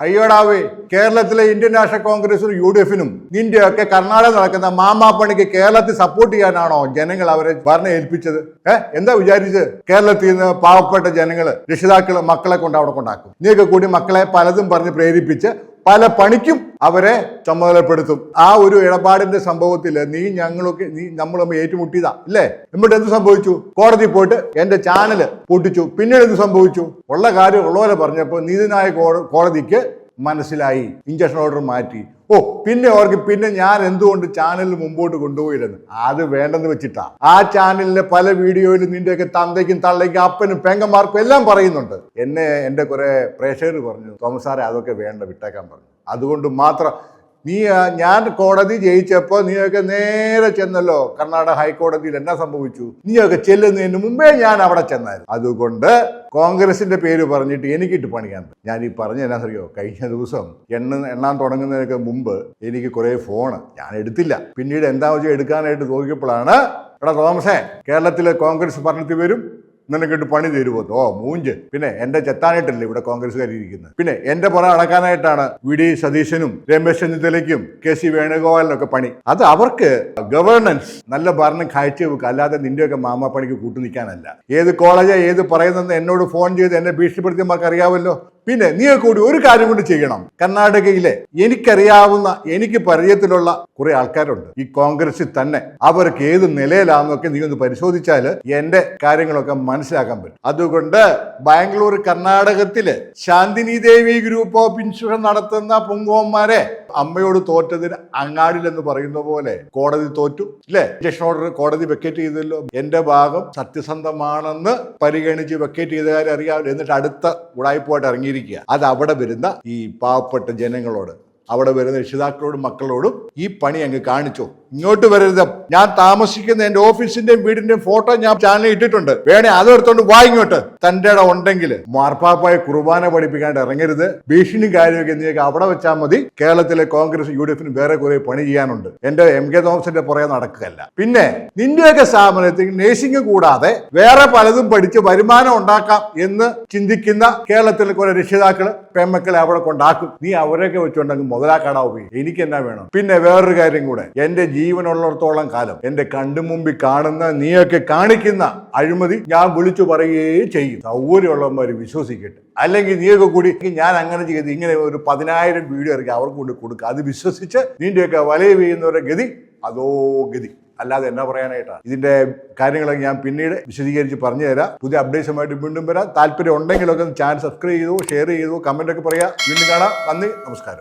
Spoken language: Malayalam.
അയ്യോടാവേ, കേരളത്തിലെ ഇന്ത്യൻ നാഷണൽ കോൺഗ്രസിനും UDF-നും നിന്റെയൊക്കെ കർണാടക നടക്കുന്ന മാമാപ്പണിക്ക് കേരളത്തിൽ സപ്പോർട്ട് ചെയ്യാനാണോ ജനങ്ങൾ അവരെ ഭരണം ഏൽപ്പിച്ചത്? എന്താ വിചാരിച്ചത്? കേരളത്തിൽ നിന്ന് പാവപ്പെട്ട ജനങ്ങള് രക്ഷിതാക്കള് മക്കളെ കൊണ്ട് അവിടെ കൊണ്ടാക്കും. നീയൊക്കെ കൂടി മക്കളെ പലതും പറഞ്ഞ് പ്രേരിപ്പിച്ച് പല പണിക്കും അവരെ ചുമതലപ്പെടുത്തും. ആ ഒരു ഇടപാടിന്റെ സംഭവത്തില് നമ്മളും ഏറ്റുമുട്ടിയതാ ഇല്ലേ? എന്നിട്ട് എന്ത് സംഭവിച്ചു? കോടതി പോയിട്ട് എന്റെ ചാനല് പൊട്ടിച്ചു. പിന്നീട് എന്ത് സംഭവിച്ചു? ഉള്ള കാര്യം ഉള്ളവരെ പറഞ്ഞപ്പോൾ നീതിന്യായ കോടതിക്ക് മനസ്സിലായി, ഇഞ്ചക്ഷൻ ഓർഡർ മാറ്റി. പിന്നെ ഞാൻ എന്തുകൊണ്ട് ചാനലിൽ മുമ്പോട്ട് കൊണ്ടുപോയില്ലെന്ന് അത് വേണ്ടെന്ന് വെച്ചിട്ടാ. ആ ചാനലിലെ പല വീഡിയോയിലും നിന്റെയൊക്കെ തന്തയ്ക്കും തള്ളയ്ക്കും അപ്പനും പെങ്ങന്മാർക്കും എല്ലാം പറയുന്നുണ്ട്. എന്റെ കുറെ പ്രേക്ഷകർ പറഞ്ഞു, തോമസ് സാറേ അതൊക്കെ വേണ്ട, വിട്ടേക്കാൻ പറഞ്ഞു. അതുകൊണ്ട് മാത്രം ഞാൻ കോടതി ജയിച്ചപ്പോൾ നീയൊക്കെ നേരെ ചെന്നല്ലോ കർണാടക ഹൈക്കോടതിയിൽ. എന്നാ സംഭവിച്ചു? നീയൊക്കെ ചെല്ലുന്നതിന് മുമ്പേ ഞാൻ അവിടെ ചെന്നായിരുന്നു. അതുകൊണ്ട് കോൺഗ്രസിന്റെ പേര് പറഞ്ഞിട്ട് എനിക്കിട്ട് പണിയാൻ. ഞാൻ ഈ പറഞ്ഞ എന്നാ അറിയോ, കഴിഞ്ഞ ദിവസം എണ്ണാൻ തുടങ്ങുന്നതിനൊക്കെ മുമ്പ് എനിക്ക് കുറെ ഫോണ് ഞാൻ എടുത്തില്ല. പിന്നീട് എന്താ വെച്ചാൽ എടുക്കാനായിട്ട് നോക്കിയപ്പോഴാണ്, എടാ തോമസേ, കേരളത്തിലെ കോൺഗ്രസ് ഭരണത്തിൽ വരും, നിനക്കിട്ട് പണി തരുമോ? മൂഞ്ച്. പിന്നെ എന്റെ ചെത്താനായിട്ടല്ലേ ഇവിടെ കോൺഗ്രസ്സുകാർ ഇരിക്കുന്നത്. പിന്നെ എന്റെ പുറം അടക്കാനായിട്ടാണ് VD സതീശനും രമേശ് ചെന്നിത്തലയ്ക്കും KC വേണുഗോപാലിനൊക്കെ പണി. അത് അവർക്ക് ഗവേണൻസ് നല്ല ഭരണം കാഴ്ചവെക്കുക, അല്ലാതെ നിന്റെയൊക്കെ മാമാപ്പണിക്ക് കൂട്ടു നിൽക്കാനല്ല. ഏത് കോളേജാ ഏത് പറയുന്നെന്ന് എന്നോട് ഫോൺ ചെയ്ത് എന്നെ ഭീഷണിപ്പെടുത്തിയമാർക്ക് അറിയാമല്ലോ. പിന്നെ നീ കൂടി ഒരു കാര്യം കൊണ്ട് ചെയ്യണം. കർണാടകയിലെ എനിക്കറിയാവുന്ന, എനിക്ക് പരിചയത്തിലുള്ള കുറെ ആൾക്കാരുണ്ട് ഈ കോൺഗ്രസിൽ തന്നെ. അവർക്ക് ഏത് നിലയിലാണെന്നൊക്കെ നീ ഒന്ന് പരിശോധിച്ചാൽ എന്റെ കാര്യങ്ങളൊക്കെ മനസ്സിലാക്കാൻ പറ്റും. അതുകൊണ്ട് ബാംഗ്ലൂർ കർണാടകത്തില് ശാന്തിനി ദേവി ഗ്രൂപ്പ് ഓഫ് ഇൻഷുറൻസ് നടത്തുന്ന പൊങ്കോന്മാരെ അമ്മയോട് തോറ്റതിന് അങ്ങാടിലെന്ന് പറയുന്ന പോലെ കോടതി തോറ്റു ഇല്ലേ? ഇഞ്ചക്ഷൻ ഓർഡർ കോടതി വെക്കേറ്റ് ചെയ്തല്ലോ. എന്റെ ഭാഗം സത്യസന്ധമാണെന്ന് പരിഗണിച്ച് വെക്കേറ്റ് ചെയ്ത കാര്യം അറിയാമല്ലോ. എന്നിട്ട് അടുത്ത ഉടായ്പോയിട്ട് ഇറങ്ങിയിരിക്കുക. അത് അവിടെ വരുന്ന ഈ പാവപ്പെട്ട ജനങ്ങളോട്, അവിടെ വരുന്ന രക്ഷിതാക്കളോടും മക്കളോടും ഈ പണി അങ്ങ് കാണിച്ചോ. ഇങ്ങോട്ട് വരരുത്. ഞാൻ താമസിക്കുന്ന എന്റെ ഓഫീസിന്റെയും വീടിന്റെയും ഫോട്ടോ ഞാൻ ചാനലിൽ ഇട്ടിട്ടുണ്ട്. വേണേ അതെടുത്തോണ്ട് വാ ഇങ്ങോട്ട്. തന്റെ ഇടം ഉണ്ടെങ്കിൽ മാർപ്പാപ്പായ കുർബാന പഠിപ്പിക്കാണ്ട് ഇറങ്ങരുത്. ഭീഷണി കാര്യമൊക്കെ നീക്ക് അവിടെ വെച്ചാൽ മതി. കേരളത്തിലെ കോൺഗ്രസ് UDF-നും വേറെ കുറെ പണി ചെയ്യാനുണ്ട്. എന്റെ MK തോമസിന്റെ പുറകെ നടക്കുകയല്ല. പിന്നെ നിന്റെയൊക്കെ സ്ഥാപനത്തിൽ നേഴ്സിംഗ് കൂടാതെ വേറെ പലതും പഠിച്ച് വരുമാനം ഉണ്ടാക്കാം എന്ന് ചിന്തിക്കുന്ന കേരളത്തിലെ കുറെ രക്ഷിതാക്കള് പെമ്മക്കളെ അവിടെ കൊണ്ടാക്കും. നീ അവരൊക്കെ വെച്ചുകൊണ്ടെങ്കിൽ മുതലാക്കാടാവുകയും. എനിക്ക് എന്നാ വേണം? പിന്നെ വേറൊരു കാര്യം കൂടെ, എന്റെ ജീവനുള്ളിടത്തോളം കാലം എന്റെ കണ്ടുമുമ്പിൽ കാണുന്ന നീയൊക്കെ കാണിക്കുന്ന അഴിമതി ഞാൻ വിളിച്ചു പറയുകയും ചെയ്യും. സൗകര്യമുള്ളവന്മാർ വിശ്വസിക്കട്ടെ. അല്ലെങ്കിൽ നീയൊക്കെ കൂടി ഞാൻ അങ്ങനെ ചെയ്ത് ഇങ്ങനെ ഒരു 10,000 വീഡിയോ ഇറക്കി അവർക്ക് കൊണ്ട് കൊടുക്കുക. അത് വിശ്വസിച്ച് നിന്റെയൊക്കെ വലയ വീഴുന്നവരുടെ ഗതി അതോ ഗതി. അല്ലാതെ എന്നാ പറയാനായിട്ടാണ്? ഇതിന്റെ കാര്യങ്ങളൊക്കെ ഞാൻ പിന്നീട് വിശദീകരിച്ച് പറഞ്ഞു തരാം. പുതിയ അപ്ഡേഷനുമായിട്ട് വീണ്ടും വരാം. താല്പര്യം ഉണ്ടെങ്കിലൊക്കെ ചാനൽ സബ്സ്ക്രൈബ് ചെയ്തു, ഷെയർ ചെയ്തു, കമന്റ് ഒക്കെ പറയാം. വീണ്ടും കാണാം. നന്ദി, നമസ്കാരം.